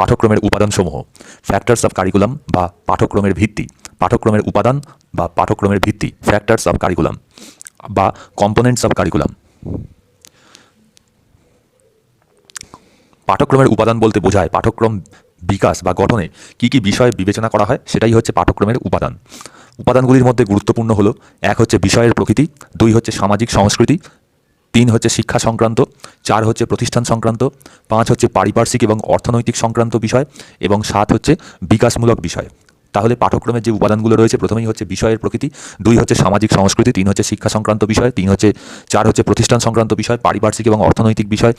পাঠ্যক্রমের উপাদানসমূহ, factors of curriculum বা পাঠ্যক্রমের ভিত্তি, পাঠ্যক্রমের উপাদান বা পাঠ্যক্রমের ভিত্তি, ফ্যাক্টরস অফ কারিকুলাম বা কম্পোনেন্টস অফ কারিকুলাম। পাঠ্যক্রমের উপাদান বলতে বোঝায় পাঠ্যক্রম বিকাশ বা গঠনে কী কী বিষয় বিবেচনা করা হয় সেটাই হচ্ছে পাঠ্যক্রমের উপাদান। উপাদানগুলির মধ্যে গুরুত্বপূর্ণ হলো 1 হচ্ছে বিষয়ের প্রকৃতি, 2 হচ্ছে সামাজিক সংস্কৃতি, 3 হচ্ছে শিক্ষা সংক্রান্ত, 4 হচ্ছে প্রতিষ্ঠান সংক্রান্ত, 5 হচ্ছে পারিপার্শ্বিক এবং অর্থনৈতিক সংক্রান্ত বিষয় এবং 7 হচ্ছে বিকাশমূলক বিষয়। তাহলে পাঠ্যক্রমের যে উপাদানগুলো রয়েছে, প্রথমেই হচ্ছে বিষয়ের প্রকৃতি, 2 হচ্ছে সামাজিক সংস্কৃতি, 3 হচ্ছে শিক্ষা সংক্রান্ত বিষয়, 4 হচ্ছে প্রতিষ্ঠান সংক্রান্ত বিষয়, পারিপার্শ্বিক এবং অর্থনৈতিক বিষয়,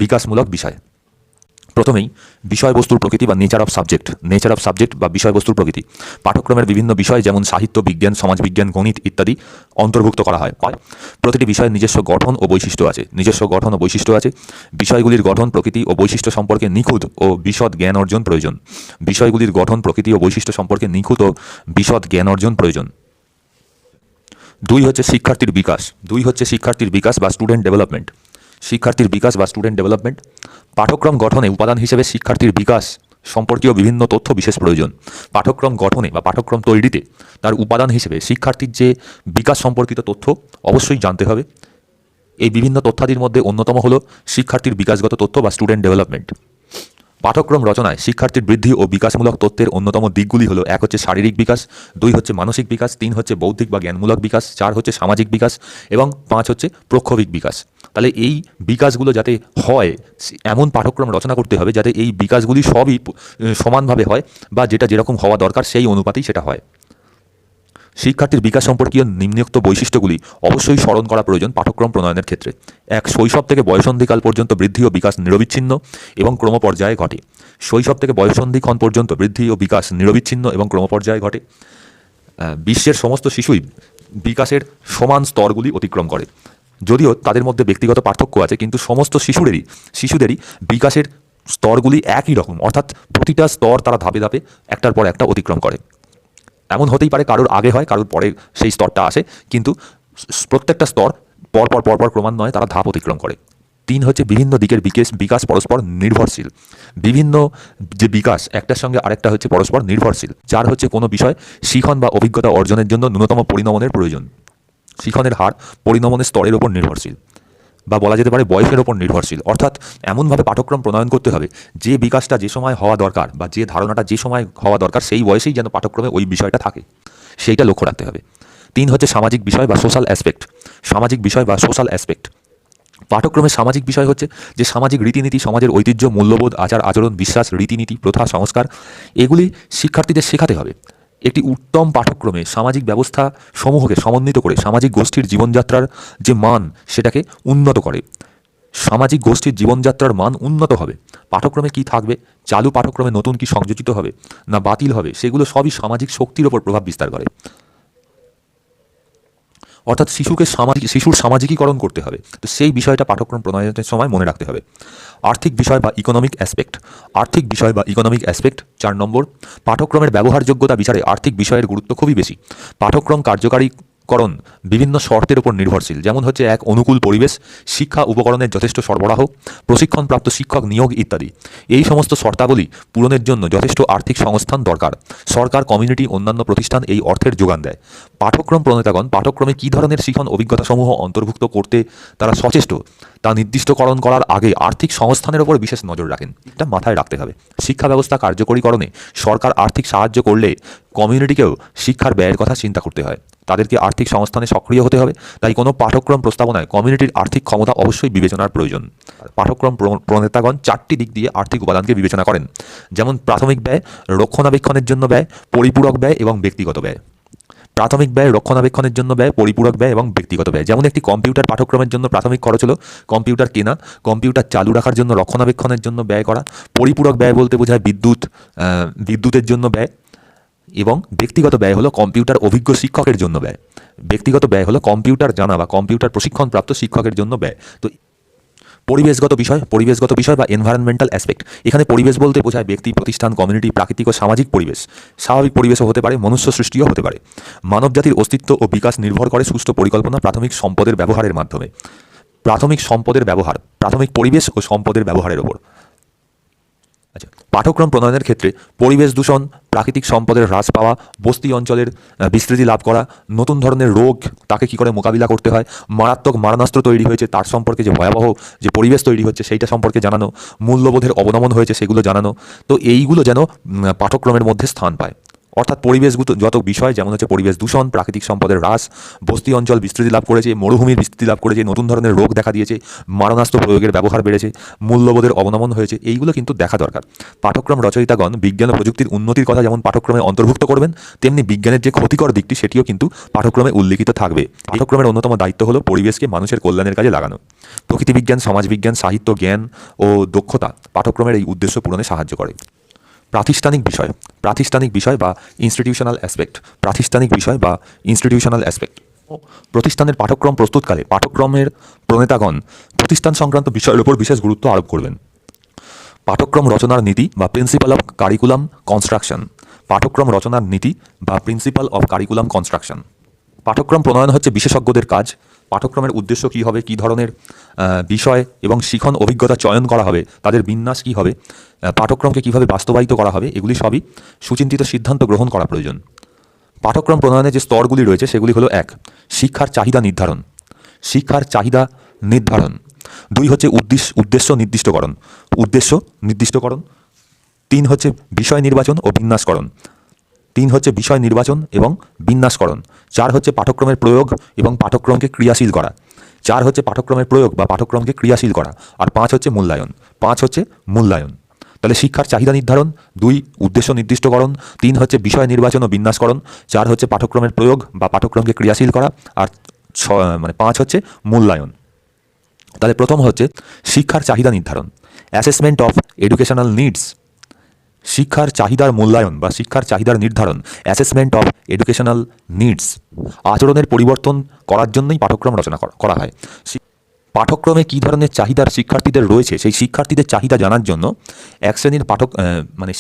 বিকাশমূলক বিষয়। প্রথমেই বিষয়বস্তুর প্রকৃতি বা নেচার অফ সাবজেক্ট বা বিষয়বস্তুর প্রকৃতি। পাঠ্যক্রমের বিভিন্ন বিষয় যেমন সাহিত্য, বিজ্ঞান, সমাজবিজ্ঞান, গণিত ইত্যাদি অন্তর্ভুক্ত করা হয়। প্রতিটি বিষয়ের নিজস্ব গঠন ও বৈশিষ্ট্য আছে। বিষয়গুলির গঠন, প্রকৃতি ও বৈশিষ্ট্য সম্পর্কে নিখুঁত ও বিশদ জ্ঞান অর্জন প্রয়োজন। বিষয়গুলির গঠন, প্রকৃতি ও বৈশিষ্ট্য সম্পর্কে নিখুঁত ও বিশদ জ্ঞান অর্জন প্রয়োজন। 2 হচ্ছে শিক্ষার্থীর বিকাশ বা স্টুডেন্ট ডেভেলপমেন্ট। পাঠ্যক্রম গঠনে উপাদান হিসেবে শিক্ষার্থীর বিকাশ সম্পর্কীয় বিভিন্ন তথ্য বিশেষ প্রয়োজন। পাঠ্যক্রম গঠনে বা পাঠ্যক্রম তৈরিতে তার উপাদান হিসেবে শিক্ষার্থীর যে বিকাশ সম্পর্কিত তথ্য অবশ্যই জানতে হবে। এই বিভিন্ন তথ্যাদির মধ্যে অন্যতম হলো শিক্ষার্থীর বিকাশগত তথ্য বা স্টুডেন্ট ডেভেলপমেন্ট। পাঠ্যক্রম রচনায় শিক্ষার্থীর বৃদ্ধি ও বিকাশমূলক তথ্যের অন্যতম দিকগুলি হলো 1 হচ্ছে শারীরিক বিকাশ, 2 হচ্ছে মানসিক বিকাশ, 3 হচ্ছে বৌদ্ধিক বা জ্ঞানমূলক বিকাশ, 4 হচ্ছে সামাজিক বিকাশ এবং 5 হচ্ছে প্রক্ষোভিক বিকাশ। তাহলে এই বিকাশগুলো যাতে হয় এমন পাঠ্যক্রম রচনা করতে হবে যাতে এই বিকাশগুলি সবই সমানভাবে হয় বা যেটা যেরকম হওয়া দরকার সেই অনুপাতেই সেটা হয়। শিক্ষার্থীর বিকাশ সম্পর্কীয় নিম্নোক্ত বৈশিষ্ট্যগুলি অবশ্যই স্মরণ করা প্রয়োজন পাঠ্যক্রম প্রণয়নের ক্ষেত্রে। 1 শৈশব থেকে বয়সন্ধিকাল পর্যন্ত বৃদ্ধি ও বিকাশ নিরবিচ্ছিন্ন এবং ক্রমপর্যায়ে ঘটে। শৈশব থেকে বয়সন্ধিক্ষণ পর্যন্ত বৃদ্ধি ও বিকাশ নিরবিচ্ছিন্ন এবং ক্রমপর্যায়ে ঘটে। বিশ্বের সমস্ত শিশুই বিকাশের সমান স্তরগুলি অতিক্রম করে। যদিও তাদের মধ্যে ব্যক্তিগত পার্থক্য আছে, কিন্তু সমস্ত শিশুদেরই বিকাশের স্তরগুলি একই রকম, অর্থাৎ প্রতিটা স্তর তারা ধাপে ধাপে একটার পর একটা অতিক্রম করে। এমন হতেই পারে কারোর আগে হয়, কারোর পরে সেই স্তরটা আসে, কিন্তু প্রত্যেকটা স্তর পরপর ক্রমান্বয়ে তারা ধাপ অতিক্রম করে। 3 হচ্ছে বিভিন্ন দিকের বিকাশ পরস্পর নির্ভরশীল। বিভিন্ন যে বিকাশ একটার সঙ্গে আরেকটা হচ্ছে পরস্পর নির্ভরশীল। 4 হচ্ছে কোনো বিষয় শিখন বা অভিজ্ঞতা অর্জনের জন্য ন্যূনতম পরিণমনের প্রয়োজন। শিখনের হার পরিণমনের স্তরের উপর নির্ভরশীল বা বলা যেতে পারে বয়সের ওপর নির্ভরশীল। অর্থাৎ এমনভাবে পাঠ্যক্রম প্রণয়ন করতে হবে যে বিকাশটা যে সময় হওয়া দরকার বা যে ধারণাটা যে সময় হওয়া দরকার সেই বয়সেই যেন পাঠ্যক্রমে ওই বিষয়টা থাকে, সেইটা লক্ষ্য রাখতে হবে। 3 হচ্ছে সামাজিক বিষয় বা সোশ্যাল অ্যাসপেক্ট। পাঠ্যক্রমের সামাজিক বিষয় হচ্ছে যে সামাজিক রীতিনীতি, সমাজের ঐতিহ্য, মূল্যবোধ, আচার আচরণ, বিশ্বাস, রীতিনীতি, প্রথা, সংস্কার এগুলি শিক্ষার্থীদের শেখাতে হবে। একটি উত্তম পাঠ্যক্রমে সামাজিক ব্যবস্থা সমূহকে সমন্বিত করে সামাজিক গোষ্ঠীর জীবনযাত্রার যে মান সেটাকে উন্নত করে। সামাজিক গোষ্ঠীর জীবনযাত্রার মান উন্নত হবে। পাঠ্যক্রমে কি থাকবে, চালু পাঠ্যক্রমে নতুন কি সংযোজিত হবে না বাতিল হবে, সেগুলো সবই সামাজিক শক্তির ওপর প্রভাব বিস্তার করে। অর্থাৎ শিশুর সামাজিকীকরণ করতে হবে। তো সেই বিষয়টা পাঠ্যক্রম প্রণয়নের সময় মনে রাখতে হবে। আর্থিক বিষয় বা ইকোনমিক অ্যাসপেক্ট 4 নম্বর। পাঠ্যক্রমের ব্যবহারযোগ্যতা বিচারে আর্থিক বিষয়ের গুরুত্ব খুবই বেশি। পাঠ্যক্রম কার্যকারীকরণ বিভিন্ন শর্তের উপর নির্ভরশীল, যেমন হচ্ছে 1 অনুকূল পরিবেশ, শিক্ষা উপকরণের যথেষ্ট সরবরাহ, প্রশিক্ষণপ্রাপ্ত শিক্ষক নিয়োগ ইত্যাদি। এই সমস্ত শর্তাবলী পূরণের জন্য যথেষ্ট আর্থিক সংস্থান দরকার। সরকার, কমিউনিটি, অন্যান্য প্রতিষ্ঠান এই অর্থের যোগান দেয়। পাঠ্যক্রম প্রণেতাগণ পাঠ্যক্রমে কী ধরনের শিখন অভিজ্ঞতাসমূহ অন্তর্ভুক্ত করতে তারা সচেষ্ট তা নির্দিষ্টকরণ করার আগে আর্থিক সংস্থানের ওপর বিশেষ নজর রাখেন। এটা মাথায় রাখতে হবে। শিক্ষা ব্যবস্থা কার্যকরীকরণে সরকার আর্থিক সাহায্য করলে কমিউনিটিকেও শিক্ষার ব্যয়ের কথা চিন্তা করতে হয়। তাদেরকে আর্থিক সংস্থানে সক্রিয় হতে হবে। তাই কোনো পাঠ্যক্রম প্রস্তাবনায় কমিউনিটির আর্থিক ক্ষমতা অবশ্যই বিবেচনার প্রয়োজন। পাঠ্যক্রম প্রণেতাগণ 4টি দিক দিয়ে আর্থিক উপাদানকে বিবেচনা করেন, যেমন প্রাথমিক ব্যয়, রক্ষণাবেক্ষণের জন্য ব্যয়, পরিপূরক ব্যয় এবং ব্যক্তিগত ব্যয়। প্রাথমিক ব্যয়, রক্ষণাবেক্ষণের জন্য ব্যয়, পরিপূরক ব্যয় এবং ব্যক্তিগত ব্যয়। যেমন একটি কম্পিউটার পাঠ্যক্রমের জন্য প্রাথমিক খরচ হলো কম্পিউটার কেনা, কম্পিউটার চালু রাখার জন্য রক্ষণাবেক্ষণের জন্য ব্যয় করা। পরিপূরক ব্যয় বলতে বোঝায় বিদ্যুতের জন্য ব্যয়। এবং ব্যক্তিগত ব্যয় হলো কম্পিউটার অভিজ্ঞ শিক্ষকের জন্য ব্যয়। ব্যক্তিগত ব্যয় হলো কম্পিউটার জানা বা কম্পিউটার প্রশিক্ষণপ্রাপ্ত শিক্ষকের জন্য ব্যয়। তো পরিবেশগত বিষয় বা এনভায়রনমেন্টাল অ্যাসপেক্ট। এখানে পরিবেশ বলতে বোঝায় ব্যক্তি, প্রতিষ্ঠান, কমিউনিটি, প্রাকৃতিক ও সামাজিক পরিবেশ। স্বাভাবিক পরিবেশও হতে পারে, মনুষ্য সৃষ্টিও হতে পারে। মানবজাতির অস্তিত্ব ও বিকাশ নির্ভর করে সুষ্ঠু পরিকল্পনা, প্রাথমিক সম্পদের ব্যবহারের মাধ্যমে। প্রাথমিক পরিবেশ ও সম্পদের ব্যবহারের ওপর। আচ্ছা, পাঠ্যক্রম প্রণয়নের ক্ষেত্রে পরিবেশ দূষণ, প্রাকৃতিক সম্পদের হ্রাস পাওয়া, বস্তি অঞ্চলের বিস্তৃতি লাভ করা, নতুন ধরনের রোগ তাকে কী করে মোকাবিলা করতে হয়, মারাত্মক মারণাস্ত্র তৈরি হয়েছে তার সম্পর্কে যে ভয়াবহ যে পরিবেশ তৈরি হচ্ছে সেইটা সম্পর্কে জানানো, মূল্যবোধের অবনমন হয়েছে সেগুলো জানানো। তো এইগুলো যেন পাঠ্যক্রমের মধ্যে স্থান পায়। অর্থাৎ পরিবেশগত যত বিষয়, যেমন হচ্ছে পরিবেশ দূষণ, প্রাকৃতিক সম্পদের হ্রাস, বস্তি অঞ্চল বিস্তৃতি লাভ করেছে, মরুভূমির বিস্তৃতি লাভ করেছে, নতুন ধরনের রোগ দেখা দিয়েছে, মারণাস্ত্র প্রয়োগের ব্যবহার বেড়েছে, মূল্যবোধের অবনমন হয়েছে, এইগুলো কিন্তু দেখা দরকার। পাঠ্যক্রম রচয়িতাগণ বিজ্ঞান ও প্রযুক্তির উন্নতির কথা যেমন পাঠ্যক্রমে অন্তর্ভুক্ত করবেন, তেমনি বিজ্ঞানের যে ক্ষতিকর দিকটি সেটিও কিন্তু পাঠ্যক্রমে উল্লিখিত থাকবে। পাঠ্যক্রমের অন্যতম দায়িত্ব হলো পরিবেশকে মানুষের কল্যাণের কাজে লাগানো। প্রকৃতিবিজ্ঞান, সমাজবিজ্ঞান, সাহিত্য, জ্ঞান ও দক্ষতা পাঠ্যক্রমের এই উদ্দেশ্য পূরণে সাহায্য করে। প্রাতিষ্ঠানিক বিষয় বা ইনস্টিটিউশনাল অ্যাসপেক্ট। প্রাতিষ্ঠানিক বিষয় বা ইনস্টিটিউশনাল অ্যাসপেক্ট। প্রতিষ্ঠানের পাঠ্যক্রম প্রস্তুতকালে পাঠ্যক্রমের প্রণেতাগণ প্রতিষ্ঠান সংক্রান্ত বিষয়ের উপর বিশেষ গুরুত্ব আরোপ করবেন। পাঠ্যক্রম রচনার নীতি বা প্রিন্সিপাল অফ কারিকুলাম কনস্ট্রাকশন। পাঠ্যক্রম রচনার নীতি বা প্রিন্সিপাল অফ কারিকুলাম কনস্ট্রাকশন। পাঠ্যক্রম প্রণয়ন হচ্ছে বিশেষজ্ঞদের কাজ। পাঠ্যক্রমের উদ্দেশ্য কী হবে, কী ধরনের বিষয় এবং শিখন অভিজ্ঞতা চয়ন করা হবে, তাদের বিন্যাস কী হবে, পাঠ্যক্রমকে কীভাবে বাস্তবায়িত করা হবে, এগুলি সবই সুচিন্তিত সিদ্ধান্ত গ্রহণ করা প্রয়োজন। পাঠ্যক্রম প্রণয়নের যে স্তরগুলি রয়েছে সেগুলি হলো: 1. শিক্ষার চাহিদা নির্ধারণ। 2 হচ্ছে উদ্দেশ্য নির্দিষ্টকরণ। 3 হচ্ছে বিষয় নির্বাচন ও বিন্যাসকরণ। 4 হচ্ছে পাঠ্যক্রমের প্রয়োগ এবং পাঠ্যক্রমকে ক্রিয়াশীল করা। 4 হচ্ছে পাঠ্যক্রমের প্রয়োগ বা পাঠ্যক্রমকে ক্রিয়াশীল করা। আর 5 হচ্ছে মূল্যায়ন। তাহলে শিক্ষার চাহিদা নির্ধারণ, 2 উদ্দেশ্য নির্দিষ্টকরণ, 3 হচ্ছে বিষয় নির্বাচন ও বিন্যাসকরণ, 4 হচ্ছে পাঠ্যক্রমের প্রয়োগ বা পাঠ্যক্রমকে ক্রিয়াশীল করা, আর 5 হচ্ছে মূল্যায়ন। তাহলে প্রথম হচ্ছে শিক্ষার চাহিদা নির্ধারণ, অ্যাসেসমেন্ট অফ এডুকেশনাল নিডস। শিক্ষার চাহিদার মূল্যায়ন বা শিক্ষার চাহিদার নির্ধারণ, অ্যাসেসমেন্ট অফ এডুকেশনাল নিডস। আচরণের পরিবর্তন করার জন্যই পাঠ্যক্রম রচনা করা হয়। পাঠ্যক্রমে কী ধরনের চাহিদার শিক্ষার্থীদের রয়েছে সেই শিক্ষার্থীদের চাহিদা জানার জন্য এক শ্রেণীর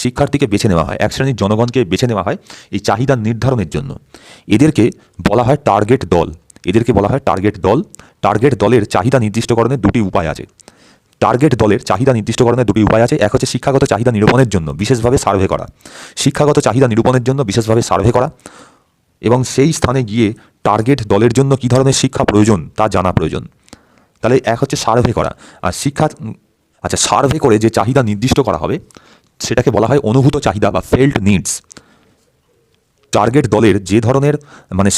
শিক্ষার্থীকে বেছে নেওয়া হয়, এক শ্রেণীর জনগণকে বেছে নেওয়া হয় এই চাহিদা নির্ধারণের জন্য। এদেরকে বলা হয় টার্গেট দল। টার্গেট দলের চাহিদা নির্দিষ্টকরণের দুটি উপায় আছে। এক হচ্ছে শিক্ষাগত চাহিদা নিরূপণের জন্য বিশেষভাবে সার্ভে করা এবং সেই স্থানে গিয়ে টার্গেট দলের জন্য কী ধরনের শিক্ষা প্রয়োজন তা জানা প্রয়োজন। তাহলে এক হচ্ছে সার্ভে করা। আর সার্ভে করে যে চাহিদা নির্দিষ্ট করা হবে সেটাকে বলা হয় অনুভূত চাহিদা বা ফেল্ড নিডস। টার্গেট দলের যে ধরনের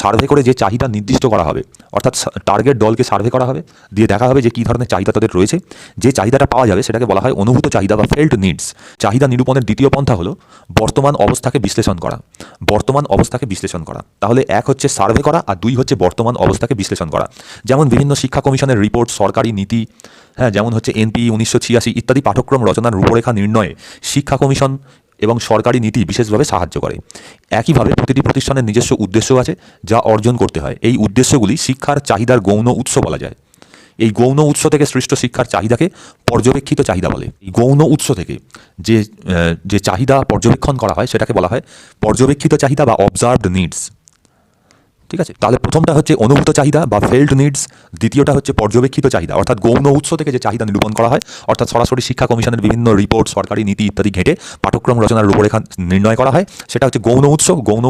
সার্ভে করে যে চাহিদা নির্দিষ্ট করা হবে, অর্থাৎ টার্গেট দলকে সার্ভে করা হবে, দিয়ে দেখা হবে যে কী ধরনের চাহিদা তাদের রয়েছে, যে চাহিদাটা পাওয়া যাবে সেটাকে বলা হয় অনুভূত চাহিদা বা ফেল্ড নিডস। চাহিদা নিরূপণের দ্বিতীয় পন্থা হলো বর্তমান অবস্থাকে বিশ্লেষণ করা। তাহলে এক হচ্ছে সার্ভে করা আর 2 হচ্ছে বর্তমান অবস্থাকে বিশ্লেষণ করা। যেমন বিভিন্ন শিক্ষা কমিশনের রিপোর্ট, সরকারি নীতি, যেমন হচ্ছে NP 1986 ইত্যাদি পাঠ্যক্রম রচনার রূপরেখা নির্ণয়ে শিক্ষা কমিশন এবং সরকারি নীতি বিশেষভাবে সাহায্য করে। একইভাবে প্রতিটি প্রতিষ্ঠানের নিজস্ব উদ্দেশ্য আছে যা অর্জন করতে হয়। এই উদ্দেশ্যগুলি শিক্ষার চাহিদার গৌণ উৎস বলা যায়। এই গৌণ উৎস থেকে সৃষ্ট শিক্ষার চাহিদাকে পর্যবেক্ষিত চাহিদা বলে। এই গৌণ উৎস থেকে যে চাহিদা পর্যবেক্ষণ করা হয় সেটাকে বলা হয় পর্যবেক্ষিত চাহিদা বা অবজার্ভড নিডস। ঠিক আছে, তাহলে প্রথমটা হচ্ছে অনুভূত চাহিদা বা ফেল্ড নিডস, দ্বিতীয়টা হচ্ছে পর্যবেক্ষিত চাহিদা অর্থাৎ গৌণ উৎস থেকে যে চাহিদা নিরূপণ করা হয়, অর্থাৎ সরাসরি শিক্ষা কমিশনের বিভিন্ন রিপোর্ট, সরকারি নীতি ইত্যাদি ঘেঁটে পাঠ্যক্রম রচনার রূপরেখা নির্ণয় করা হয়, সেটা হচ্ছে গৌণ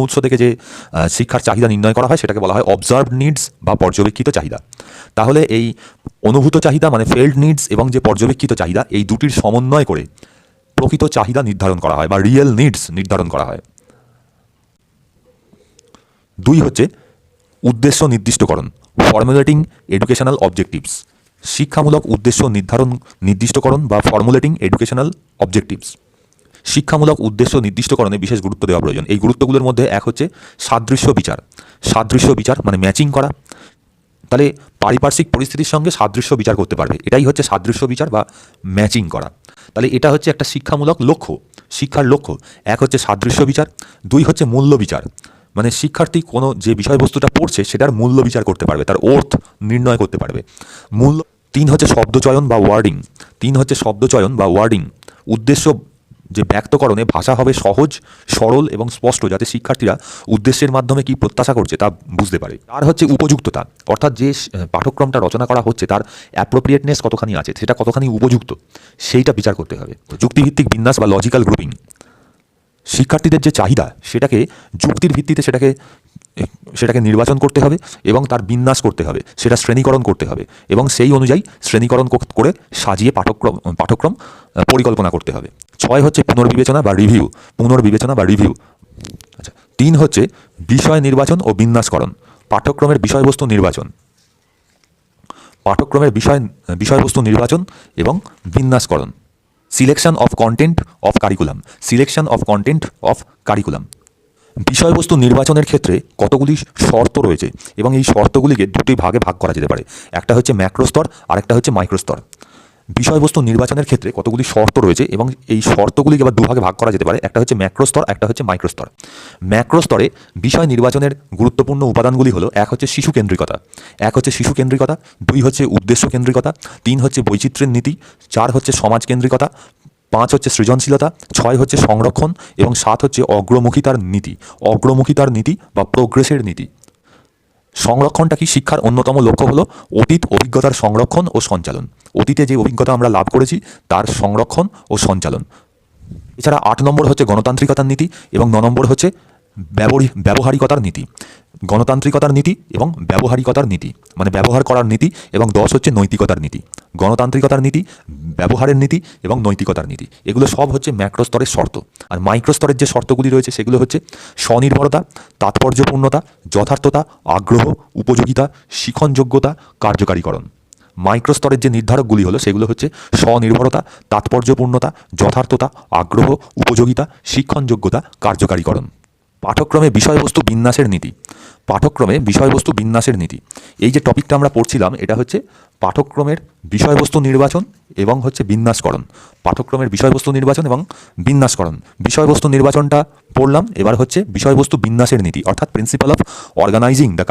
উৎস থেকে যে শিক্ষার চাহিদা নির্ণয় করা হয় সেটাকে বলা হয় অবজার্ভড নিডস বা পর্যবেক্ষিত চাহিদা। তাহলে এই অনুভূত চাহিদা ফেল্ড নিডস এবং যে পর্যবেক্ষিত চাহিদা, এই দুটির সমন্বয় করে প্রকৃত চাহিদা নির্ধারণ করা হয় বা রিয়েল নিডস নির্ধারণ করা হয়। 2 হচ্ছে উদ্দেশ্য নির্দিষ্টকরণ, ফর্মুলেটিং এডুকেশনাল অবজেক্টিভস। শিক্ষামূলক উদ্দেশ্য নির্দিষ্টকরণ বা ফর্মুলেটিং এডুকেশনাল অবজেক্টিভস। শিক্ষামূলক উদ্দেশ্য নির্দিষ্টকরণে বিশেষ গুরুত্ব দেওয়া প্রয়োজন। এই গুরুত্বগুলোর মধ্যে এক হচ্ছে সাদৃশ্য বিচার ম্যাচিং করা। তাহলে পারিপার্শ্বিক পরিস্থিতির সঙ্গে সাদৃশ্য বিচার করতে পারবে, এটাই হচ্ছে সাদৃশ্য বিচার বা ম্যাচিং করা। তাহলে এটা হচ্ছে একটা শিক্ষামূলক লক্ষ্য, শিক্ষার লক্ষ্য। এক হচ্ছে সাদৃশ্য বিচার, 2 হচ্ছে মূল্য বিচার। শিক্ষার্থী কোনো যে বিষয়বস্তুটা পড়ছে সেটার মূল্য বিচার করতে পারবে, তার অর্থ নির্ণয় করতে পারবে। 3 হচ্ছে শব্দচয়ন বা ওয়ার্ডিং। উদ্দেশ্য যে ব্যক্তকরণে ভাষা হবে সহজ, সরল এবং স্পষ্ট, যাতে শিক্ষার্থীরা উদ্দেশ্যের মাধ্যমে কি প্রত্যাশা করছে তা বুঝতে পারে। আর হচ্ছে উপযুক্ততা, অর্থাৎ যে পাঠ্যক্রমটা রচনা করা হচ্ছে তার অ্যাপ্রোপ্রিয়েটনেস কতখানি আছে, সেটা কতখানি উপযুক্ত, সেইটা বিচার করতে হবে। যুক্তিভিত্তিক বিন্যাস বা লজিক্যাল গ্রুপিং, শিক্ষার্থীদের যে চাহিদা সেটাকে যুক্তির ভিত্তিতে সেটাকে নির্বাচন করতে হবে এবং তার বিন্যাস করতে হবে, সেটা শ্রেণীকরণ করতে হবে এবং সেই অনুযায়ী শ্রেণীকরণ করে সাজিয়ে পাঠ্যক্রম পরিকল্পনা করতে হবে। 6 হচ্ছে পুনর্বিবেচনা বা রিভিউ। আচ্ছা, 3 হচ্ছে বিষয় নির্বাচন ও বিন্যাসকরণ, পাঠ্যক্রমের বিষয়বস্তু নির্বাচন এবং বিন্যাসকরণ। Selection of content of curriculum, বিষয়বস্তু নির্বাচনের ক্ষেত্রে কতগুলি শর্ত রয়েছে এবং এই শর্তগুলিকে দুটি ভাগে ভাগ করা যেতে পারে, একটা হচ্ছে ম্যাক্রো স্তর আর একটা হচ্ছে মাইক্রো স্তর। বিষয়বস্তু নির্বাচনের ক্ষেত্রে কতগুলি শর্ত রয়েছে এবং এই শর্তগুলিকে আবার দুভাগে ভাগ করা যেতে পারে, একটা হচ্ছে ম্যাক্রো স্তর, একটা হচ্ছে মাইক্রো স্তর। ম্যাক্রো স্তরে বিষয় নির্বাচনের গুরুত্বপূর্ণ উপাদানগুলি হলো, এক হচ্ছে শিশু কেন্দ্রিকতা, 2 হচ্ছে উদ্দেশ্য কেন্দ্রিকতা, 3 হচ্ছে বৈচিত্র্যের নীতি, 4 হচ্ছে সমাজ কেন্দ্রিকতা, 5 হচ্ছে সৃজনশীলতা, 6 হচ্ছে সংরক্ষণ এবং 7 হচ্ছে অগ্রমুখিতার নীতি বা প্রোগ্রেসের নীতি। সংরক্ষণটা কি? শিক্ষার অন্যতম লক্ষ্য হলো অতীত অভিজ্ঞতার সংরক্ষণ ও সঞ্চালন, অতীতে যে অভিজ্ঞতা আমরা লাভ করেছি তার সংরক্ষণ ও সঞ্চালন। এছাড়া 8 নম্বর হচ্ছে গণতান্ত্রিকতার নীতি এবং 9 নম্বর হচ্ছে ব্যবহারিকতার নীতি। গণতান্ত্রিকতার নীতি এবং ব্যবহারিকতার নীতি মানে ব্যবহার করার নীতি, এবং 10 হচ্ছে নৈতিকতার নীতি। গণতান্ত্রিকতার নীতি, ব্যবহারের নীতি এবং নৈতিকতার নীতি, এগুলো সব হচ্ছে ম্যাক্রো স্তরের শর্ত। আর মাইক্রো স্তরের যে শর্তগুলি রয়েছে সেগুলো হচ্ছে স্বনির্ভরতা, তাৎপর্যপূর্ণতা, যথার্থতা, আগ্রহ, উপযোগিতা, শিক্ষণযোগ্যতা, কার্যকারীকরণ। মাইক্রো স্তরের যে নির্ধারকগুলি হলো সেগুলো হচ্ছে স্বনির্ভরতা, তাৎপর্যপূর্ণতা, যথার্থতা, আগ্রহ, উপযোগিতা, শিক্ষণযোগ্যতা, কার্যকারীকরণ। পাঠ্যক্রমে বিষয়বস্তু বিন্যাসের নীতি, এই যে টপিকটা আমরা পড়ছিলাম এটা হচ্ছে পাঠ্যক্রমের বিষয়বস্তু নির্বাচন এবং হচ্ছে বিন্যাসকরণ। বিষয়বস্তু নির্বাচনটা পড়লাম, এবার হচ্ছে বিষয়বস্তু বিন্যাসের নীতি, অর্থাৎ principle of organising the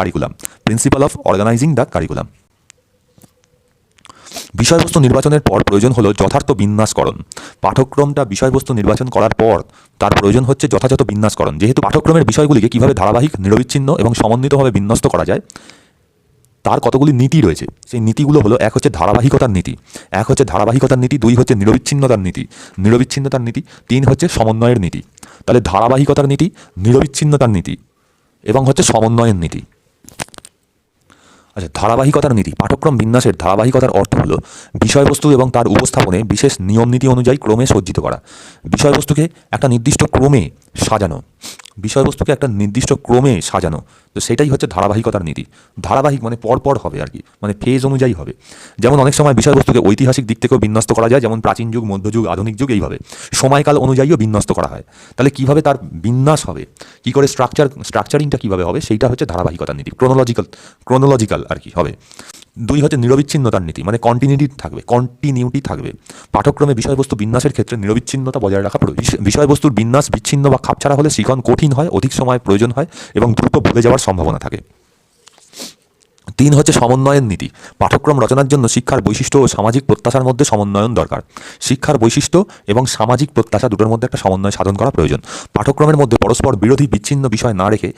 curriculum. বিষয়বস্তু নির্বাচনের পর প্রয়োজন হলো যথার্থ বিন্যাসকরণ। পাঠ্যক্রমটা বিষয়বস্তু নির্বাচন করার পর তার প্রয়োজন হচ্ছে যথাযথ বিন্যাসকরণ। যেহেতু পাঠ্যক্রমের বিষয়গুলিকে কিভাবে ধারাবাহিক, নিরবিচ্ছিন্ন এবং সমন্বিতভাবে বিন্যস্ত করা যায় তার কতগুলি নীতি রয়েছে, সেই নীতিগুলো হলো, 1 হচ্ছে ধারাবাহিকতার নীতি, 2 হচ্ছে নিরবিচ্ছিন্নতার নীতি, 3 হচ্ছে সমন্বয়ের নীতি। তাহলে ধারাবাহিকতার নীতি, নিরবিচ্ছিন্নতার নীতি এবং হচ্ছে সমন্বয়ের নীতি। আচ্ছা, ধারাবাহিকতার নীতি। পাঠ্যক্রম বিন্যাসের ধারাবাহিকতার অর্থ হলো বিষয়বস্তু এবং তার উপস্থাপনে বিশেষ নিয়ম নীতি অনুযায়ী ক্রমে সজ্জিত করা, বিষয়বস্তুকে একটা নির্দিষ্ট ক্রমে সাজানো। তো সেটাই হচ্ছে ধারাবাহিকতার নীতি। ধারাবাহিক মানে পরপর হবে আর কি, মানে ফেজ অনুযায়ী হবে। যেমন অনেক সময় বিষয়বস্তুকে ঐতিহাসিক দিক থেকেও বিন্যস্ত করা যায়, যেমন প্রাচীন যুগ, মধ্যযুগ, আধুনিক যুগ, এইভাবে সময়কাল অনুযায়ীও বিন্যস্ত করা হয়। তাহলে কিভাবে তার বিন্যাস হবে, কি করে স্ট্রাকচারিংটা কিভাবে হবে, সেইটা হচ্ছে ধারাবাহিকতার নীতি, ক্রোনোলজিক্যাল আর কি হবে। 2 হচ্ছে নিরবিচ্ছিন্নতার নীতি, মানে কন্টিনিউটি থাকবে। পাঠ্যক্রমে বিষয়বস্তু বিন্যাসের ক্ষেত্রে নিরবিচ্ছিন্নতা বজায় রাখা প্রয়োজন। বিষয়বস্তুর বিন্যাস বিচ্ছিন্ন বা খাপছাড়া হলে শিখন কঠিন হয়, অধিক সময় প্রয়োজন হয় এবং দ্রুত ভুলে যাওয়ার সম্ভাবনা থাকে। 3 হচ্ছে সমন্বয়ের নীতি। পাঠ্যক্রম রচনার জন্য শিক্ষার বৈশিষ্ট্য ও সামাজিক প্রত্যাশার মধ্যে সমন্বয়ন দরকার। শিক্ষার বৈশিষ্ট্য এবং সামাজিক প্রত্যাশা দুটোর মধ্যে একটা সমন্বয় সাধন করা প্রয়োজন। পাঠ্যক্রমের মধ্যে পরস্পর বিরোধী বিচ্ছিন্ন বিষয় না রেখে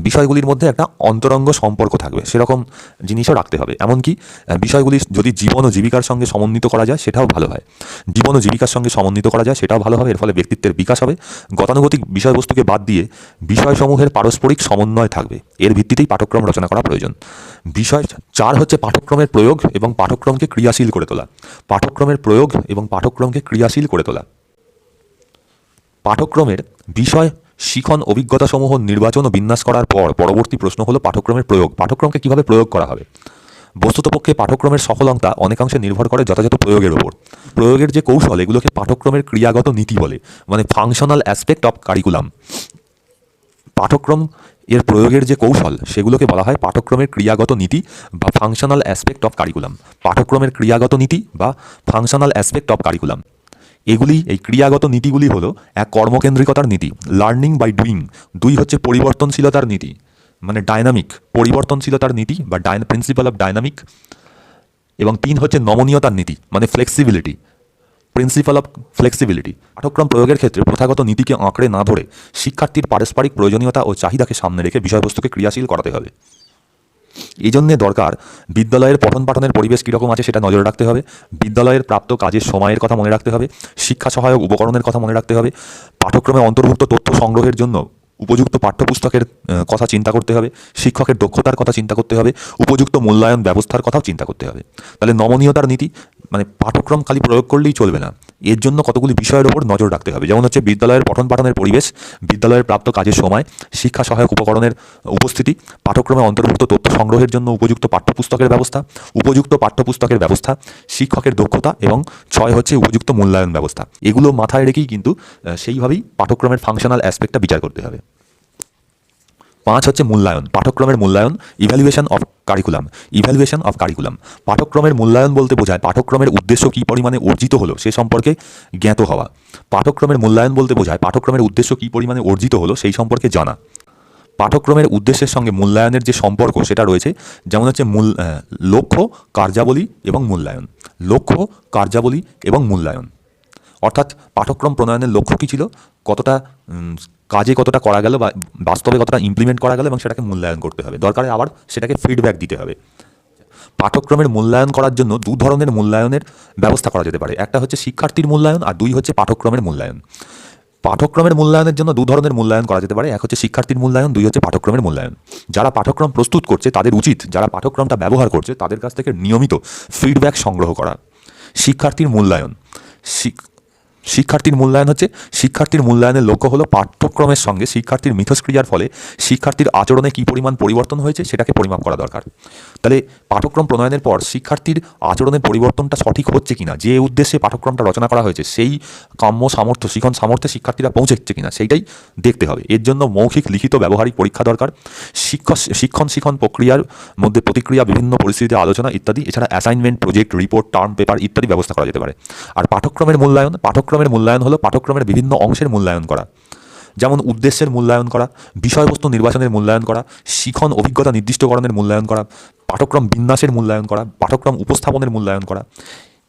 বিষয়গুলির মধ্যে একটা অন্তরঙ্গ সম্পর্ক থাকবে সেরকম জিনিসও রাখতে হবে। এমনকি বিষয়গুলি যদি জীবন ও জীবিকার সঙ্গে সমন্বিত করা যায় সেটাও ভালো হয়। এর ফলে ব্যক্তিত্বের বিকাশ হবে। গতানুগতিক বিষয়বস্তুকে বাদ দিয়ে বিষয়সমূহের পারস্পরিক সমন্বয় থাকবে, এর ভিত্তিতেই পাঠ্যক্রম রচনা করা প্রয়োজন। 4 হচ্ছে পাঠ্যক্রমের প্রয়োগ এবং পাঠ্যক্রমকে ক্রিয়াশীল করে তোলা। পাঠ্যক্রমের বিষয় শিখন অভিজ্ঞতাসমূহ নির্বাচন ও বিন্যাস করার পর পরবর্তী প্রশ্ন হলো পাঠ্যক্রমের প্রয়োগ। পাঠ্যক্রমকে কিভাবে প্রয়োগ করা হবে? বস্তুতপক্ষে পাঠ্যক্রমের সফলতা অনেকাংশে নির্ভর করে যথাযথ প্রয়োগের ওপর। প্রয়োগের যে কৌশল, এগুলোকে পাঠ্যক্রমের ক্রিয়াগত নীতি বলে, মানে ফাংশনাল অ্যাসপেক্ট অফ কারিকুলাম। পাঠ্যক্রম এর প্রয়োগের যে কৌশল সেগুলোকে বলা হয় পাঠ্যক্রমের ক্রিয়াগত নীতি বা ফাংশনাল অ্যাসপেক্ট অফ কারিকুলাম। এই ক্রিয়াগত নীতিগুলি হলো, 1 কর্মকেন্দ্রিকতার নীতি, লার্নিং বাই ডুইং। 2 হচ্ছে পরিবর্তনশীলতার নীতি, মানে পরিবর্তনশীলতার নীতি বা প্রিন্সিপাল অফ ডাইনামিক। এবং 3 হচ্ছে নমনীয়তার নীতি, মানে ফ্লেক্সিবিলিটি। Principal of flexibility. পাঠ্যক্রম প্রয়োগের ক্ষেত্রে প্রথাগত নীতিকে আঁকড়ে না ধরে শিক্ষার্থীর পারস্পরিক প্রয়োজনীয়তা ও চাহিদাকে সামনে রেখে বিষয়বস্তুকে ক্রিয়াশীল করাতে হবে। এই জন্যে দরকার বিদ্যালয়ের পঠন পাঠনের পরিবেশ কীরকম আছে সেটা নজরে রাখতে হবে, বিদ্যালয়ের প্রাপ্ত কাজের সময়ের কথা মনে রাখতে হবে, শিক্ষা সহায়ক উপকরণের কথা মনে রাখতে হবে, পাঠ্যক্রমে অন্তর্ভুক্ত তথ্য সংগ্রহের জন্য উপযুক্ত পাঠ্যপুস্তকের কথা চিন্তা করতে হবে, শিক্ষকের দক্ষতার কথা চিন্তা করতে হবে, উপযুক্ত মূল্যায়ন ব্যবস্থার কথাও চিন্তা করতে হবে। তাহলে নমনীয়তার নীতি মানে পাঠ্যক্রম খালি প্রয়োগ করলেই চলবে না, এর জন্য কতগুলি বিষয়ের ওপর নজর রাখতে হবে। যেমন হচ্ছে বিদ্যালয়ের পঠন পাঠনের পরিবেশ, বিদ্যালয়ের প্রাপ্ত কাজের সময়, শিক্ষা সহায়ক উপকরণের উপস্থিতি, পাঠ্যক্রমে অন্তর্ভুক্ত তথ্য সংগ্রহের জন্য উপযুক্ত পাঠ্যপুস্তকের ব্যবস্থা, উপযুক্ত পাঠ্যপুস্তকের ব্যবস্থা, শিক্ষকের দক্ষতা এবং 6 হচ্ছে উপযুক্ত মূল্যায়ন ব্যবস্থা। এগুলো মাথায় রেখেই কিন্তু সেইভাবেই পাঠ্যক্রমের ফাংশনাল অ্যাসপেক্টটা বিচার করতে হবে। 5 হচ্ছে মূল্যায়ন, পাঠ্যক্রমের মূল্যায়ন, evaluation of curriculum. Evaluation of curriculum, পাঠ্যক্রমের মূল্যায়ন বলতে বোঝায় পাঠ্যক্রমের উদ্দেশ্য কী পরিমাণে অর্জিত হলো সে সম্পর্কে জ্ঞাত হওয়া। পাঠ্যক্রমের মূল্যায়ন বলতে বোঝায় পাঠ্যক্রমের উদ্দেশ্য কী পরিমাণে অর্জিত হলো সেই সম্পর্কে জানা। পাঠ্যক্রমের উদ্দেশ্যের সঙ্গে মূল্যায়নের যে সম্পর্ক সেটা রয়েছে, যেমন হচ্ছে লক্ষ্য, কার্যাবলী এবং মূল্যায়ন। লক্ষ্য, কার্যাবলী এবং মূল্যায়ন অর্থাৎ পাঠ্যক্রম প্রণয়নের লক্ষ্য কী ছিল, কতটা কাজে কতটা করা গেল বা বাস্তবে কতটা ইমপ্লিমেন্ট করা গেল, এবং সেটাকে মূল্যায়ন করতে হবে, দরকারে আবার সেটাকে ফিডব্যাক দিতে হবে। পাঠ্যক্রমের মূল্যায়ন করার জন্য 2 ধরনের মূল্যায়নের ব্যবস্থা করা যেতে পারে, একটা হচ্ছে শিক্ষার্থীর মূল্যায়ন আর 2 হচ্ছে পাঠ্যক্রমের মূল্যায়ন। পাঠ্যক্রমের মূল্যায়নের জন্য 2 ধরনের মূল্যায়ন করা যেতে পারে, এক হচ্ছে শিক্ষার্থীর মূল্যায়ন, 2 হচ্ছে পাঠ্যক্রমের মূল্যায়ন। যারা পাঠ্যক্রম প্রস্তুত করছে তাদের উচিত যারা পাঠ্যক্রমটা ব্যবহার করছে তাদের কাছ থেকে নিয়মিত ফিডব্যাক সংগ্রহ করা। শিক্ষার্থীর মূল্যায়ন, শিক্ষার্থীর মূল্যায়ন হচ্ছে শিক্ষার্থীর মূল্যায়নের লক্ষ্য হলো পাঠ্যক্রমের সঙ্গে শিক্ষার্থীর মিথস্ক্রিয়ার ফলে শিক্ষার্থীর আচরণে কী পরিমাণ পরিবর্তন হয়েছে সেটাকে পরিমাপ করা দরকার। তাহলে পাঠ্যক্রম প্রণয়নের পর শিক্ষার্থীর আচরণের পরিবর্তনটা সঠিক হচ্ছে কিনা, যে উদ্দেশ্যে পাঠ্যক্রমটা রচনা করা হয়েছে সেই কাম্য সামর্থ্য শিখন সামর্থ্যে শিক্ষার্থীরা পৌঁছেছে কিনা সেইটাই দেখতে হবে। এর জন্য মৌখিক, লিখিত, ব্যবহারিক পরীক্ষা দরকার। শিক্ষণ প্রক্রিয়ার মধ্যে প্রতিক্রিয়া, বিভিন্ন পরিস্থিতিতে আলোচনা ইত্যাদি, এছাড়া assignment, project, report, term paper ইত্যাদি ব্যবস্থা করা যেতে পারে। আর পাঠ্যক্রমের মূল্যায়ন হলো পাঠ্যক্রমের বিভিন্ন অংশের মূল্যায়ন করা, যেমন উদ্দেশ্যের মূল্যায়ন করা, বিষয়বস্তু নির্বাচনের মূল্যায়ন করা, শিখন অভিজ্ঞতা নির্দিষ্টকরণের মূল্যায়ন করা, পাঠ্যক্রম বিন্যাসের মূল্যায়ন করা, পাঠ্যক্রম উপস্থাপনের মূল্যায়ন করা।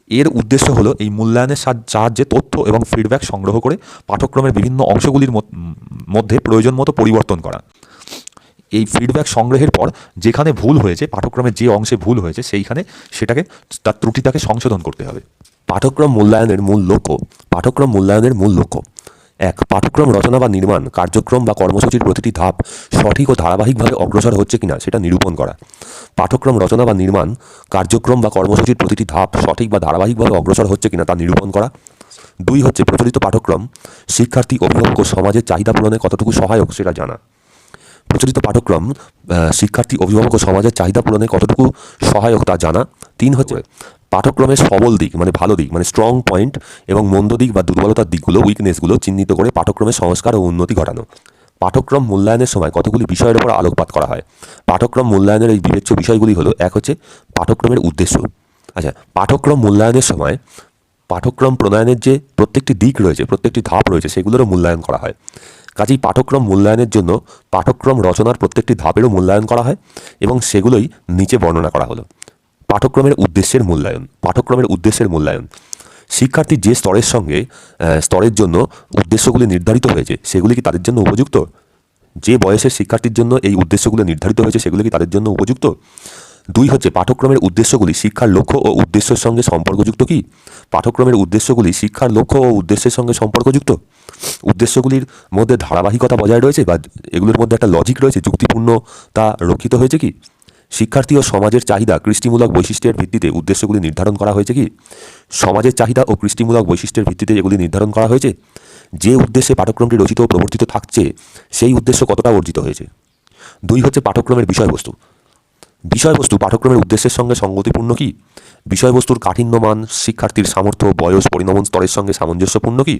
এর উদ্দেশ্য হলো এই মূল্যায়নের সাহায্যে তথ্য এবং ফিডব্যাক সংগ্রহ করে পাঠ্যক্রমের বিভিন্ন অংশগুলির মধ্যে প্রয়োজন মতো পরিবর্তন করা। এই ফিডব্যাক সংগ্রহের পর যেখানে ভুল হয়েছে, পাঠ্যক্রমের যে অংশে ভুল হয়েছে সেইখানে সেটাকে তার ত্রুটিটাকে সংশোধন করতে হবে। পাঠ্যক্রম মূল্যায়নের মূল লক্ষ্য। পাঠ্যক্রম মূল্যায়নের মূল লক্ষ্য: 1. পাঠ্যক্রম রচনা বা নির্মাণ কার্যক্রম বা কর্মসূচির প্রতিটি ধাপ সঠিক ও ধারাবাহিকভাবে অগ্রসর হচ্ছে কিনা সেটা নিরূপণ করা। পাঠ্যক্রম রচনা বা নির্মাণ কার্যক্রম বা কর্মসূচির প্রতিটি ধাপ সঠিক বা ধারাবাহিকভাবে অগ্রসর হচ্ছে কিনা তা নিরূপণ করা। 2 হচ্ছে প্রচলিত পাঠ্যক্রম শিক্ষার্থী, অভিভাবক ও সমাজের চাহিদা পূরণে কতটুকু সহায়ক সেটা জানা। প্রচলিত পাঠ্যক্রম শিক্ষার্থী, অভিভাবক ও সমাজের চাহিদা পূরণে কতটুকু সহায়ক তা জানা। 3 হচ্ছে পাঠ্যক্রমের সবল দিক মানে ভালো দিক মানে স্ট্রং পয়েন্ট এবং মন্দ দিক বা দুর্বলতার দিকগুলো, উইকনেসগুলো চিহ্নিত করে পাঠ্যক্রমের সংস্কার ও উন্নতি ঘটানো। পাঠ্যক্রম মূল্যায়নের সময় কতগুলি বিষয়ের উপর আলোকপাত করা হয়। পাঠ্যক্রম মূল্যায়নের এই বিবেচ্য বিষয়গুলি হলো: 1 হচ্ছে পাঠ্যক্রমের উদ্দেশ্য। আচ্ছা, পাঠ্যক্রম মূল্যায়নের সময় পাঠ্যক্রম প্রণয়নের যে প্রত্যেকটি দিক রয়েছে, প্রত্যেকটি ধাপ রয়েছে, সেগুলোরও মূল্যায়ন করা হয়। কাজেই পাঠ্যক্রম মূল্যায়নের জন্য পাঠ্যক্রম রচনার প্রত্যেকটি ধাপেরও মূল্যায়ন করা হয় এবং সেগুলোই নিচে বর্ণনা করা হলো। পাঠ্যক্রমের উদ্দেশ্যের মূল্যায়ন। পাঠ্যক্রমের উদ্দেশ্যের মূল্যায়ন: শিক্ষার্থীর যে স্তরের জন্য উদ্দেশ্যগুলি নির্ধারিত হয়েছে সেগুলি কি তাদের জন্য উপযুক্ত? যে বয়সের শিক্ষার্থীর জন্য এই উদ্দেশ্যগুলো নির্ধারিত হয়েছে সেগুলি কি তাদের জন্য উপযুক্ত? 2 হচ্ছে পাঠ্যক্রমের উদ্দেশ্যগুলি শিক্ষার লক্ষ্য ও উদ্দেশ্যের সঙ্গে সম্পর্কযুক্ত কি? পাঠ্যক্রমের উদ্দেশ্যগুলি শিক্ষার লক্ষ্য ও উদ্দেশ্যের সঙ্গে সম্পর্কযুক্ত। উদ্দেশ্যগুলির মধ্যে ধারাবাহিকতা বজায় রয়েছে বা এগুলোর মধ্যে একটা লজিক রয়েছে, যুক্তিপূর্ণতা রক্ষিত হয়েছে কি? শিক্ষার্থী ও সমাজের চাহিদা, কৃষ্টিমূলক বৈশিষ্ট্যের ভিত্তিতে উদ্দেশ্যগুলি নির্ধারণ করা হয়েছে কি? সমাজের চাহিদা ও কৃষ্টিমূলক বৈশিষ্ট্যের ভিত্তিতে এগুলি নির্ধারণ করা হয়েছে। যে উদ্দেশ্যে পাঠ্যক্রমটি রচিত ও প্রবর্তিত থাকছে সেই উদ্দেশ্য কতটা অর্জিত হয়েছে। 2 হচ্ছে পাঠ্যক্রমের বিষয়বস্তু। বিষয়বস্তু পাঠ্যক্রমের উদ্দেশ্যের সঙ্গে সঙ্গতিপূর্ণ কি? বিষয়বস্তুর কাঠিন্যমান শিক্ষার্থীর সামর্থ্য, বয়স, পরিণমন স্তরের সঙ্গে সামঞ্জস্যপূর্ণ কি?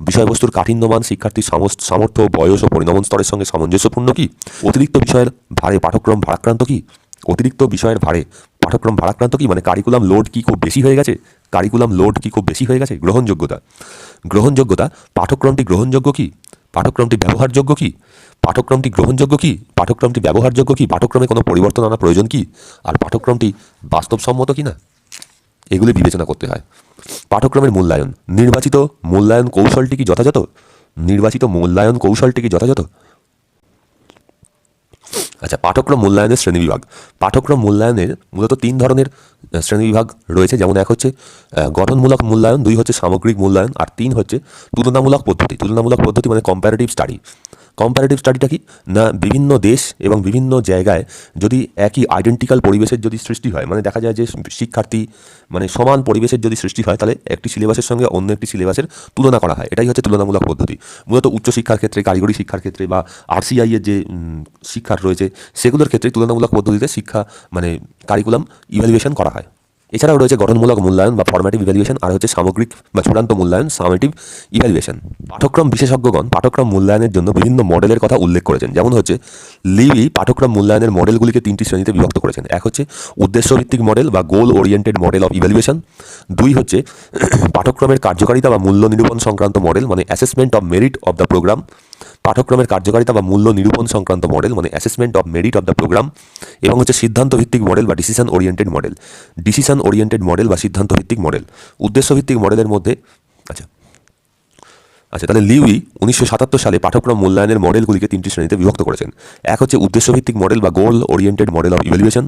বিষয়বস্তুর কাঠিন্যমান শিক্ষার্থীর সামর্থ্য, বয়স ও পরিণমন স্তরের সঙ্গে সামঞ্জস্যপূর্ণ কি? অতিরিক্ত বিষয়ের ভারে পাঠ্যক্রম ভারাক্রান্ত কি? অতিরিক্ত বিষয়ের ভারে পাঠ্যক্রম ভারাক্রান্ত কি মানে কারিকুলাম লোড কি খুব বেশি হয়ে গেছে? গ্রহণযোগ্যতা পাঠ্যক্রমটি গ্রহণযোগ্য কি? পাঠ্যক্রমটি ব্যবহারযোগ্য কি? পাঠ্যক্রমটি গ্রহণযোগ্য কি? পাঠ্যক্রমটি ব্যবহারযোগ্য কি? পাঠ্যক্রমে কোনো পরিবর্তন আনা প্রয়োজন কি? আর পাঠ্যক্রমটি বাস্তবসম্মত কি না? এগুলি বিবেচনা করতে হয়। পাঠক্রমের মূল্যায়ন, নির্বাচিত মূল্যায়ন কৌশলটি কি যথাযথ? নির্বাচিত মূল্যায়ন কৌশলটি কি যথাযথ? আচ্ছা, পাঠক্রম মূল্যায়নের শ্রেণীবিভাগ। পাঠক্রম মূল্যায়নের মূলত 3 ধরনের শ্রেণীবিভাগ রয়েছে, যেমন এক হচ্ছে গঠনমূলক মূল্যায়ন, 2 হচ্ছে সামগ্রিক মূল্যায়ন, আর 3 হচ্ছে তুলনামূলক পদ্ধতি। তুলনামূলক পদ্ধতি মানে কম্প্যারেটিভ স্টাডি। কম্প্যারেটিভ স্টাডিটা কি না, বিভিন্ন দেশ এবং বিভিন্ন জায়গায় যদি একই আইডেন্টিক্যাল পরিবেশের যদি সৃষ্টি হয়, মানে দেখা যায় যে শিক্ষার্থী মানে সমান পরিবেশের যদি সৃষ্টি হয়, তাহলে একটি সিলেবাসের সঙ্গে অন্য একটি সিলেবাসের তুলনা করা হয়। এটাই হচ্ছে তুলনামূলক পদ্ধতি। মূলত উচ্চশিক্ষার ক্ষেত্রে, কারিগরি শিক্ষার ক্ষেত্রে বা RCI এর যে শিক্ষার রয়েছে সেগুলোর ক্ষেত্রে তুলনামূলক পদ্ধতিতে শিক্ষা মানে কারিকুলাম ইভ্যালুয়েশন করা হয়। এছাড়াও রয়েছে গঠনমূলক মূল্যায়ন বা ফরম্যাটিভ ইভ্যালুয়েশন, আর হচ্ছে সামগ্রিক বা চূড়ান্ত মূল্যায়ন সামেটিভ ইভ্যালুয়েশন। পাঠক্রম বিশেষজ্ঞগণ পাঠক্রম মূল্যায়নের জন্য বিভিন্ন মডেলের কথা উল্লেখ করেছেন, যেমন হচ্ছে লিউই পাঠক্রম মূল্যায়নের মডেলগুলিকে 3টি শ্রেণীতে বিভক্ত করেছেন। এক হচ্ছে উদ্দেশ্যভিত্তিক মডেল বা গোল ওরিয়েন্টেড মডেল অফ ইভ্যালুয়েশন। 2 হচ্ছে পাঠক্রমের কার্যকারিতা বা মূল্য নিরূপণ সংক্রান্ত মডেল মানে assessment of merit of the programme. পাঠক্রমের কার্যকারিতা বা মূল্য নিরূপণ সংক্রান্ত মডেল মানে assessment of merit of the programme. এবং হচ্ছে সিদ্ধান্ত ভিত্তিক মডেল বা decision oriented model. Decision oriented model বা সিদ্ধান্ত ভিত্তিক মডেল। উদ্দেশ্যভিত্তিক মডেলের মধ্যে আচ্ছা তাহলে লিউই 1977 সালে পাঠক্রম মূল্যায়নের মডেলগুলিকে 3টি শ্রেণীতে বিভক্ত করেছেন। এক হচ্ছে উদ্দেশ্যভিত্তিক মডেল বা গোল ওরিয়েন্টেড মডেল অফ ইভ্যালুয়েশন।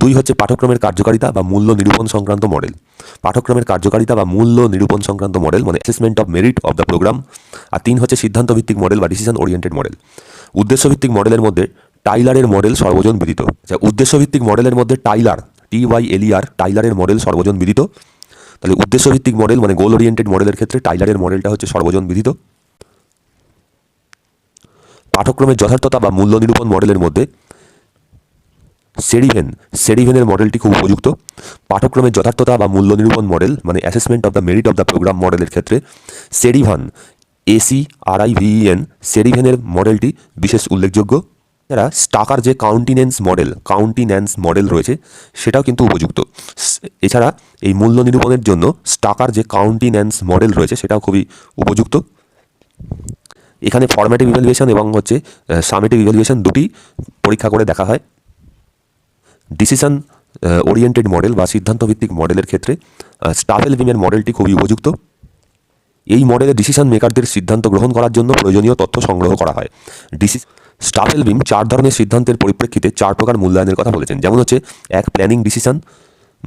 2 হচ্ছে পাঠক্রমের কার্যকারিতা বা মূল্য নিরূপণ সংক্রান্ত মডেল। পাঠক্রমের কার্যকারিতা বা মূল্য নিরূপণ সংক্রান্ত মডেল মানে assessment of merit of the programme. আর 3 হচ্ছে সিদ্ধান্ত ভিত্তিক মডেল বা ডিসিশন ওরিয়েন্টেড মডেল। উদ্দেশ্যভিত্তিক মডেলের মধ্যে টাইলারের মডেল সর্বজন বিদিত। আচ্ছা, উদ্দেশ্যভিত্তিক মডেলের মধ্যে TYLER টাইলারের মডেল সর্বজন বিদিত। তাহলে উদ্দেশ্যভিত্তিক মডেল মানে গোল ওরিয়েন্টেড মডেলের ক্ষেত্রে টাইলারের মডেলটা হচ্ছে সর্বজন বিদিত। পাঠক্রমের যথার্থতা বা মূল্য নিরূপণ মডেলের মধ্যে সেরিভেনের মডেলটি খুব উপযুক্ত। পাঠক্রমের যথার্থতা বা মূল্য নিরূপণ মডেল মানে assessment of the merit of the programme মডেলের ক্ষেত্রে সেরিভান সেরিভেনের মডেলটি বিশেষ উল্লেখযোগ্য। এরা স্টাকার যে কাউন্টিন্যান্স মডেল রয়েছে সেটাও কিন্তু উপযুক্ত। এছাড়া এই মূল্য নিরূপণের জন্য স্টাকার যে কাউন্টিন্যান্স মডেল রয়েছে সেটাও খুবই উপযুক্ত। এখানে ফরম্যাটিভ ইভ্যালুয়েশন এবং হচ্ছে সামেটিভ ইভ্যালুয়েশন দুটি পরীক্ষা করে দেখা হয়। ডিসিশন ওরিয়েন্টেড মডেল বা সিদ্ধান্ত ভিত্তিক মডেলের ক্ষেত্রে স্টাফেলভিমের মডেলটি খুবই উপযুক্ত। এই মডেলে ডিসিশন মেকারদের সিদ্ধান্ত গ্রহণ করার জন্য প্রয়োজনীয় তথ্য সংগ্রহ করা হয়। স্টাফেলভিম 4 ধরনের সিদ্ধান্তের পরিপ্রেক্ষিতে 4 প্রকার মূল্যায়নের কথা বলেছেন, যেমন হচ্ছে 1 প্ল্যানিং ডিসিশন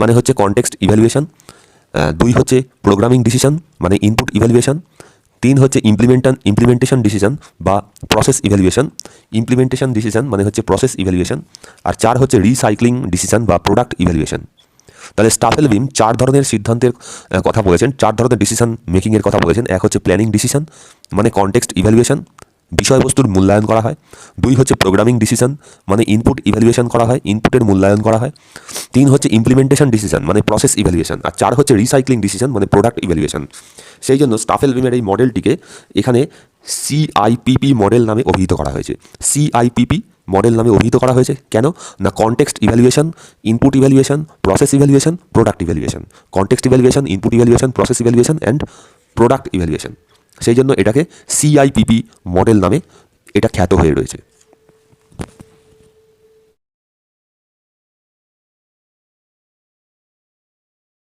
মানে হচ্ছে কনটেক্সট ইভ্যালুয়েশন। 2 হচ্ছে প্রোগ্রামিং ডিসিশন মানে ইনপুট ইভ্যালুয়েশন। 3 হচ্ছে ইমপ্লিমেন্টেশন ডিসিশন বা প্রসেস ইভ্যালুয়েশন। ইমপ্লিমেন্টেশন ডিসিশন মানে হচ্ছে প্রসেস ইভ্যালুয়েশন। আর 4 হচ্ছে রিসাইক্লিং ডিসিশন বা প্রোডাক্ট ইভ্যালুয়েশন। তাহলে স্টাফেলভিম 4 ধরনের সিদ্ধান্তের কথা বলেছেন, 4 ধরনের ডিসিশন মেকিংয়ের কথা বলেছেন। এক হচ্ছে প্ল্যানিং ডিসিশন মানে কনটেক্সট ইভ্যালুয়েশন, বিষয়বস্তুর মূল্যায়ন করা হয়। 2 হচ্ছে প্রোগ্রামিং ডিসিশন মানে ইনপুট ইভ্যালুয়েশন করা হয়, ইনপুটের মূল্যায়ন করা হয়। 3 হচ্ছে ইমপ্লিমেন্টেশন ডিসিশন মানে প্রসেস ইভ্যালুয়েশন। আর 4 হচ্ছে রিসাইক্লিং ডিসিশন মানে প্রোডাক্ট ইভ্যালুয়েশন। সেই জন্য স্টাফেলভিমের এই মডেলটিকে এখানে CIPP মডেল নামে অভিহিত করা হয়েছে। CIPP মডেল নামে অভিহিত করা হয়েছে কেন না, context evaluation, input evaluation, process evaluation, product evaluation. Context evaluation, input evaluation, process evaluation and product evaluation. সেই জন্য এটাকে CIPP মডেল নামে এটা খ্যাত হয়ে রয়েছে।